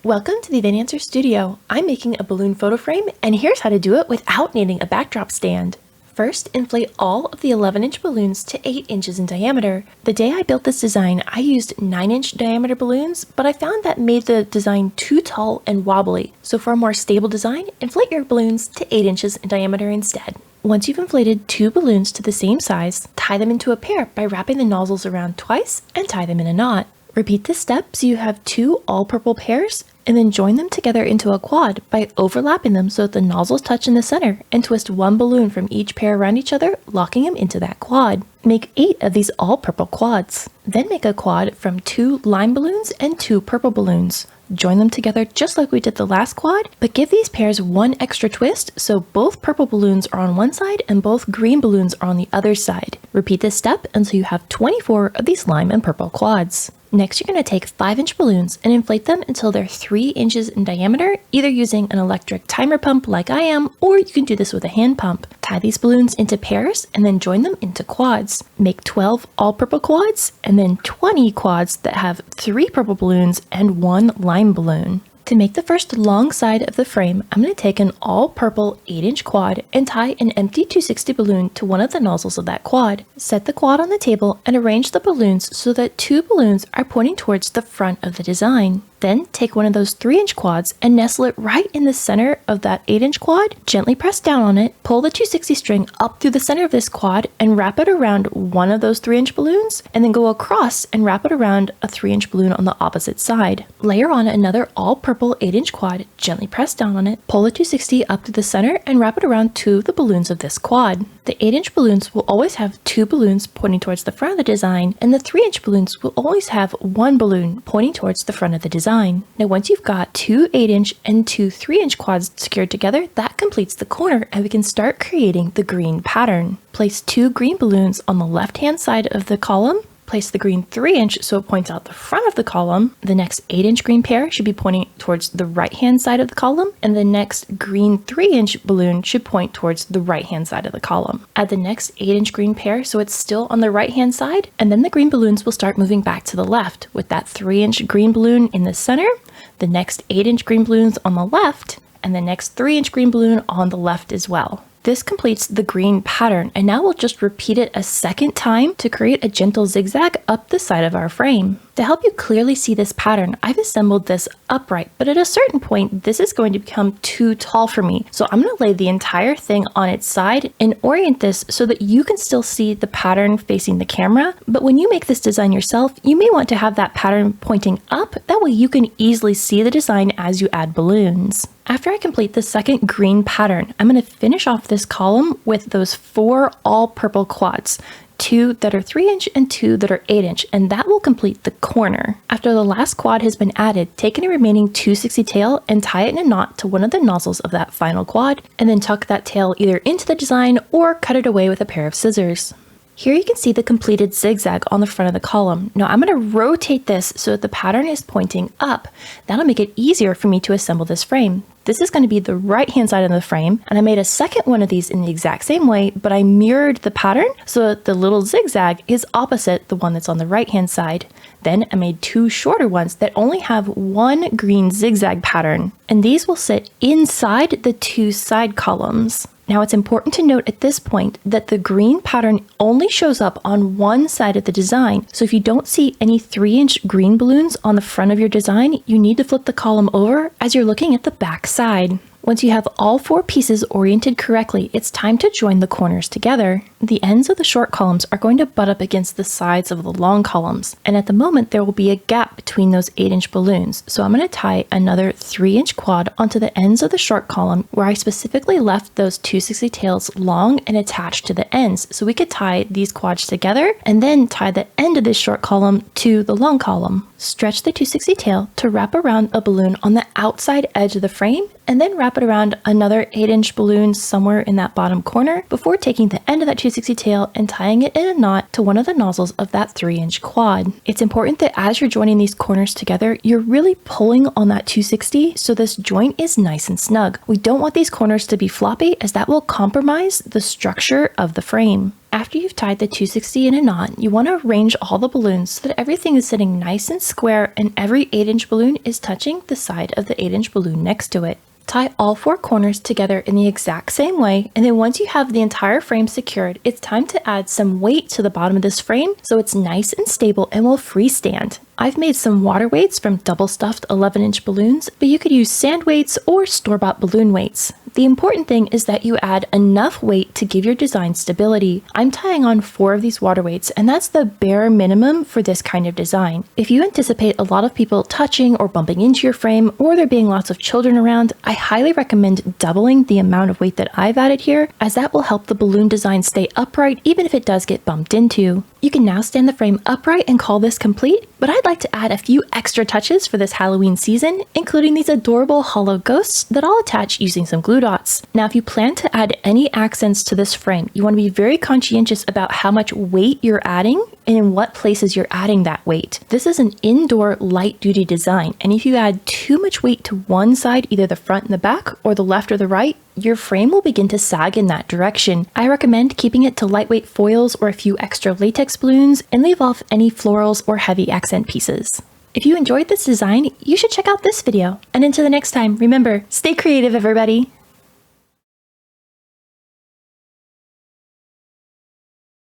Welcome to the Answer Studio. I'm making a balloon photo frame, and here's how to do it without needing a backdrop stand. First, inflate all of the 11-inch balloons to 8 inches in diameter. The day I built this design, I used 9-inch diameter balloons, but I found that made the design too tall and wobbly. So for a more stable design, inflate your balloons to 8 inches in diameter instead. Once you've inflated 2 balloons to the same size, tie them into a pair by wrapping the nozzles around twice and tie them in a knot. Repeat this step so you have 2 all-purple pairs, and then join them together into a quad by overlapping them so that the nozzles touch in the center, and twist 1 balloon from each pair around each other, locking them into that quad. Make 8 of these all-purple quads. Then make a quad from 2 lime balloons and 2 purple balloons. Join them together just like we did the last quad, but give these pairs 1 extra twist so both purple balloons are on one side and both green balloons are on the other side. Repeat this step until you have 24 of these lime and purple quads. Next, you're going to take 5-inch balloons and inflate them until they're 3 inches in diameter, either using an electric timer pump like I am, or you can do this with a hand pump. Tie these balloons into pairs and then join them into quads. Make 12 all-purple quads and then 20 quads that have 3 purple balloons and 1 lime balloon. To make the first long side of the frame, I'm going to take an all-purple 8-inch quad and tie an empty 260 balloon to one of the nozzles of that quad. Set the quad on the table and arrange the balloons so that 2 balloons are pointing towards the front of the design. Then take one of those 3-inch quads and nestle it right in the center of that 8-inch quad. Gently press down on it, pull the 260 string up through the center of this quad and wrap it around one of those 3-inch balloons, and then go across and wrap it around a 3-inch balloon on the opposite side. Layer on another all-purple 8-inch quad, gently press down on it, pull the 260 up to the center and wrap it around 2 of the balloons of this quad. The 8-inch balloons will always have 2 balloons pointing towards the front of the design, and the 3-inch balloons will always have 1 balloon pointing towards the front of the design. Now once you've got 2 8-inch and 2 3-inch quads secured together, that completes the corner and we can start creating the green pattern. Place 2 green balloons on the left-hand side of the column. Place the green 3-inch so it points out the front of the column. The next 8-inch green pair should be pointing towards the right-hand side of the column, and the next green 3-inch balloon should point towards the right-hand side of the column. Add the next 8-inch green pair so it's still on the right-hand side, and then the green balloons will start moving back to the left with that 3-inch green balloon in the center, the next 8-inch green balloons on the left, and the next 3-inch green balloon on the left as well. This completes the green pattern, and now we'll just repeat it a second time to create a gentle zigzag up the side of our frame. To help you clearly see this pattern, I've assembled this upright, but at a certain point, this is going to become too tall for me. So I'm going to lay the entire thing on its side and orient this so that you can still see the pattern facing the camera. But when you make this design yourself, you may want to have that pattern pointing up. That way you can easily see the design as you add balloons. After I complete the second green pattern, I'm going to finish off this column with those 4 all-purple quads. 2 that are 3-inch and 2 that are 8-inch, and that will complete the corner. After the last quad has been added, take any remaining 260 tail and tie it in a knot to one of the nozzles of that final quad, and then tuck that tail either into the design or cut it away with a pair of scissors. Here you can see the completed zigzag on the front of the column. Now I'm going to rotate this so that the pattern is pointing up. That'll make it easier for me to assemble this frame. This is going to be the right-hand side of the frame, and I made a second one of these in the exact same way, but I mirrored the pattern so that the little zigzag is opposite the one that's on the right-hand side. Then I made 2 shorter ones that only have 1 green zigzag pattern, and these will sit inside the 2 side columns. Now it's important to note at this point that the green pattern only shows up on one side of the design. So if you don't see any 3-inch green balloons on the front of your design, you need to flip the column over as you're looking at the back side. Once you have all 4 pieces oriented correctly, it's time to join the corners together. The ends of the short columns are going to butt up against the sides of the long columns, and at the moment there will be a gap between those 8-inch balloons. So I'm going to tie another 3-inch quad onto the ends of the short column where I specifically left those 260 tails long and attached to the ends, so we could tie these quads together and then tie the end of this short column to the long column. Stretch the 260 tail to wrap around a balloon on the outside edge of the frame, and then wrap wrap it around another 8-inch balloon somewhere in that bottom corner before taking the end of that 260 tail and tying it in a knot to one of the nozzles of that 3-inch quad. It's important that as you're joining these corners together, you're really pulling on that 260 so this joint is nice and snug. We don't want these corners to be floppy as that will compromise the structure of the frame. After you've tied the 260 in a knot, you want to arrange all the balloons so that everything is sitting nice and square and every 8-inch balloon is touching the side of the 8-inch balloon next to it. Tie all 4 corners together in the exact same way, and then once you have the entire frame secured, it's time to add some weight to the bottom of this frame so it's nice and stable and will freestand. I've made some water weights from double stuffed 11-inch balloons, but you could use sand weights or store-bought balloon weights. The important thing is that you add enough weight to give your design stability. I'm tying on 4 of these water weights, and that's the bare minimum for this kind of design. If you anticipate a lot of people touching or bumping into your frame, or there being lots of children around, I highly recommend doubling the amount of weight that I've added here, as that will help the balloon design stay upright even if it does get bumped into. You can now stand the frame upright and call this complete, but I'd like to add a few extra touches for this Halloween season, including these adorable hollow ghosts that I'll attach using some glue dots. Now, if you plan to add any accents to this frame, you want to be very conscientious about how much weight you're adding and in what places you're adding that weight. This is an indoor light-duty design, and if you add too much weight to one side, either the front and the back, or the left or the right, your frame will begin to sag in that direction. I recommend keeping it to lightweight foils or a few extra latex balloons and leave off any florals or heavy accent pieces. If you enjoyed this design, you should check out this video. And until the next time, remember, stay creative, everybody!